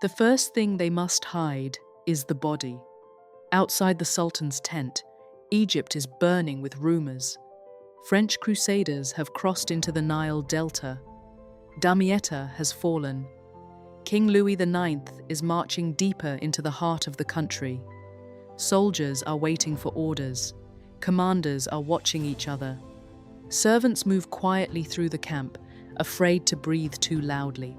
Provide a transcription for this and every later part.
The first thing they must hide is the body. Outside the Sultan's tent, Egypt is burning with rumors. French crusaders have crossed into the Nile Delta. Damietta has fallen. King Louis IX is marching deeper into the heart of the country. Soldiers are waiting for orders. Commanders are watching each other. Servants move quietly through the camp, afraid to breathe too loudly.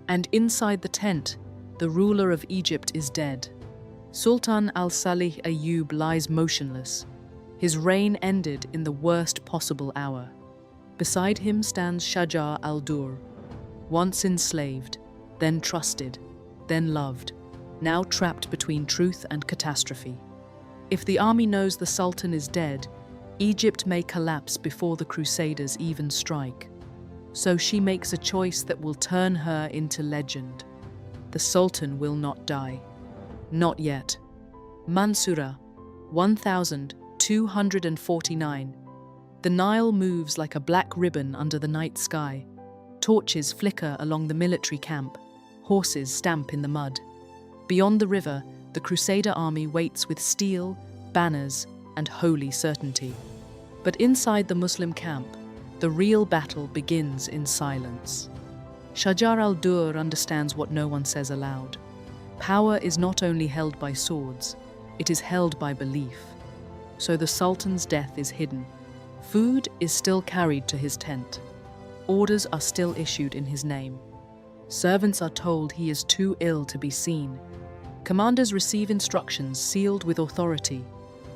And inside the tent, the ruler of Egypt is dead. Sultan al-Salih Ayyub lies motionless. His reign ended in the worst possible hour. Beside him stands Shajar al-Durr, once enslaved, then trusted, then loved, now trapped between truth and catastrophe. If the army knows the Sultan is dead, Egypt may collapse before the crusaders even strike. So she makes a choice that will turn her into legend. The Sultan will not die. Not yet. Mansura, 1249. The Nile moves like a black ribbon under the night sky. Torches flicker along the military camp. Horses stamp in the mud. Beyond the river, the Crusader army waits with steel, banners, and holy certainty. But inside the Muslim camp, the real battle begins in silence. Shajar al-Durr understands what no one says aloud. Power is not only held by swords, it is held by belief. So the Sultan's death is hidden. Food is still carried to his tent. Orders are still issued in his name. Servants are told he is too ill to be seen. Commanders receive instructions sealed with authority,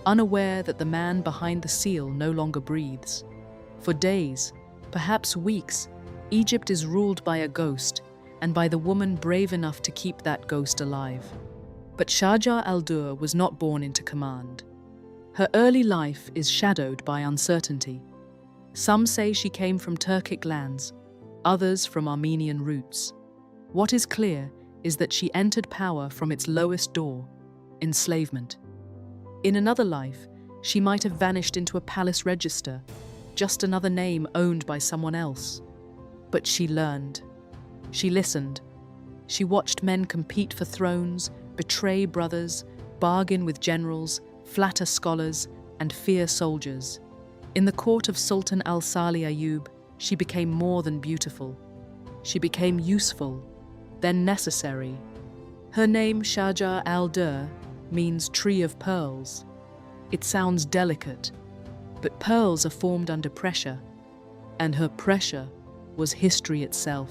unaware that the man behind the seal no longer breathes. For days, perhaps weeks, Egypt is ruled by a ghost, and by the woman brave enough to keep that ghost alive. But Shajar al-Durr was not born into command. Her early life is shadowed by uncertainty. Some say she came from Turkic lands, others from Armenian roots. What is clear is that she entered power from its lowest door, enslavement. In another life, she might have vanished into a palace register, just another name owned by someone else. But she learned. She listened. She watched men compete for thrones, betray brothers, bargain with generals, flatter scholars, and fear soldiers. In the court of Sultan al-Salih Ayyub, she became more than beautiful. She became useful, then necessary. Her name, Shajar al-Durr, means tree of pearls. It sounds delicate, but pearls are formed under pressure, and her pressure was history itself.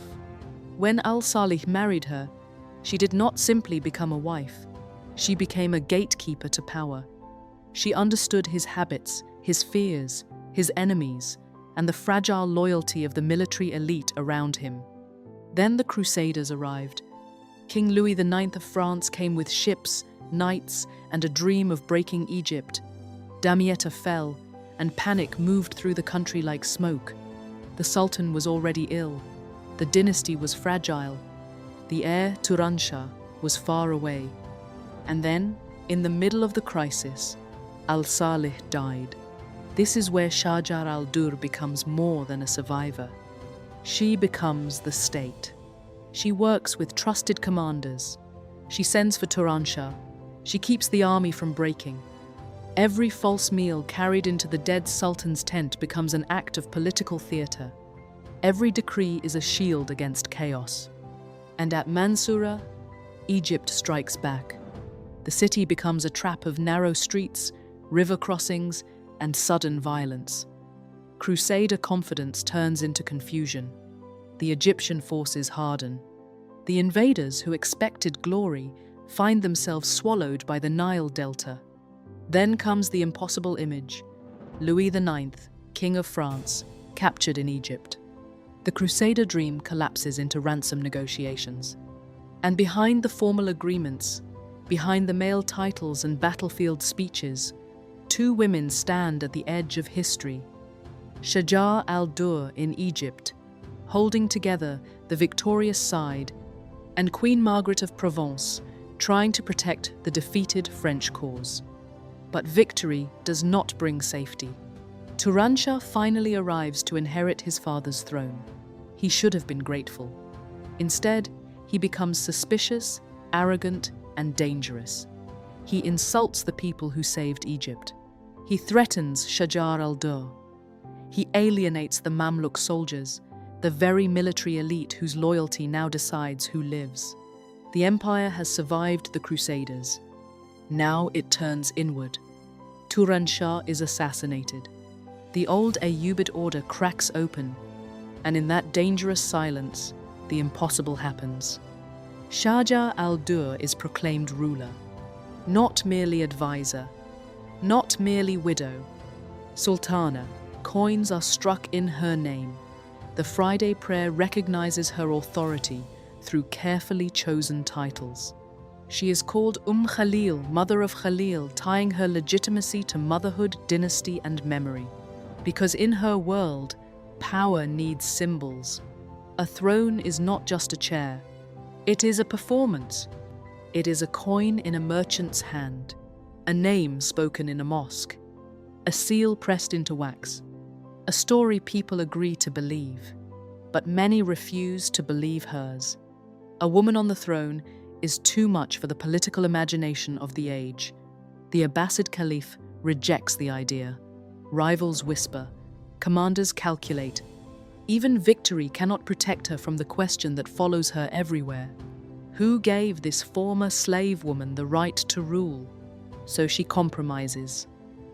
When al-Salih married her, she did not simply become a wife. She became a gatekeeper to power. She understood his habits, his fears, his enemies, and the fragile loyalty of the military elite around him. Then the Crusaders arrived. King Louis IX of France came with ships, knights, and a dream of breaking Egypt. Damietta fell, and panic moved through the country like smoke. The Sultan was already ill. The dynasty was fragile. The heir, Turanshah, was far away. And then, in the middle of the crisis, al-Salih died. This is where Shajar al-Durr becomes more than a survivor. She becomes the state. She works with trusted commanders. She sends for Turanshah. She keeps the army from breaking. Every false meal carried into the dead Sultan's tent becomes an act of political theatre. Every decree is a shield against chaos. And at Mansura, Egypt strikes back. The city becomes a trap of narrow streets, river crossings, and sudden violence. Crusader confidence turns into confusion. The Egyptian forces harden. The invaders who expected glory find themselves swallowed by the Nile Delta. Then comes the impossible image: Louis IX, King of France, captured in Egypt. The Crusader dream collapses into ransom negotiations. And behind the formal agreements, behind the male titles and battlefield speeches, two women stand at the edge of history. Shajar al-Durr in Egypt, holding together the victorious side, and Queen Margaret of Provence, trying to protect the defeated French cause. But victory does not bring safety. Turanshah finally arrives to inherit his father's throne. He should have been grateful. Instead, He becomes suspicious, arrogant, and dangerous. He insults the people who saved Egypt. He threatens Shajar al-Durr. He alienates the Mamluk soldiers, the very military elite whose loyalty now decides who lives. The empire has survived the crusaders. Now it turns inward. Turan Shah is assassinated. The old Ayyubid order cracks open, and in that dangerous silence, the impossible happens. Shajar al-Durr is proclaimed ruler, not merely advisor, not merely widow. Sultana, coins are struck in her name. The Friday prayer recognizes her authority through carefully chosen titles. She is called Khalil, mother of Khalil, tying her legitimacy to motherhood, dynasty, and memory. Because in her world, power needs symbols. A throne is not just a chair. It is a performance. It is a coin in a merchant's hand, a name spoken in a mosque, a seal pressed into wax, a story people agree to believe, but many refuse to believe hers. A woman on the throne is too much for the political imagination of the age. The Abbasid Caliph rejects the idea. Rivals whisper, commanders calculate. Even victory cannot protect her from the question that follows her everywhere. Who gave this former slave woman the right to rule? So she compromises.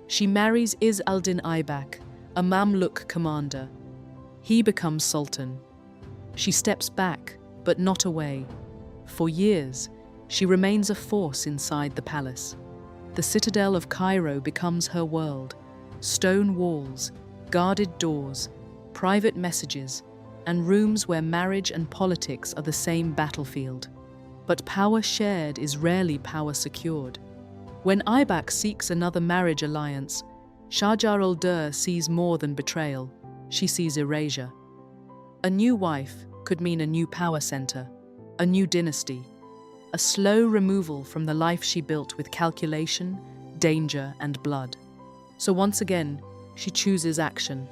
She marries Izz al-Din Aybak, a Mamluk commander. He becomes sultan. She steps back, but not away. For years, she remains a force inside the palace. The Citadel of Cairo becomes her world. Stone walls, guarded doors, private messages, and rooms where marriage and politics are the same battlefield. But power shared is rarely power secured. When Aybak seeks another marriage alliance, Shajar al-Durr sees more than betrayal. She sees erasure. A new wife could mean a new power center, a new dynasty, a slow removal from the life she built with calculation, danger, and blood. So once again, she chooses action.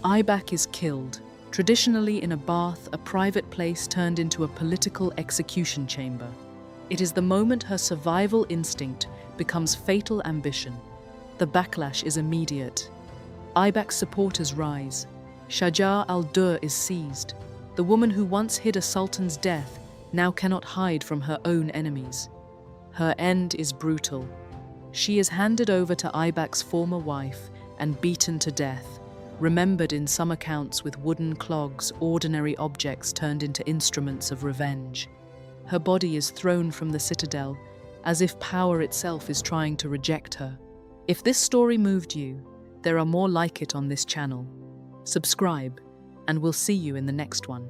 Aybak is killed, traditionally in a bath, a private place turned into a political execution chamber. It is the moment her survival instinct becomes fatal ambition. The backlash is immediate. Aybak's supporters rise. Shajar al-Durr is seized. The woman who once hid a sultan's death now cannot hide from her own enemies. Her end is brutal. She is handed over to Aybak's former wife and beaten to death, remembered in some accounts with wooden clogs, ordinary objects turned into instruments of revenge. Her body is thrown from the citadel, as if power itself is trying to reject her. If this story moved you, there are more like it on this channel. Subscribe, and we'll see you in the next one.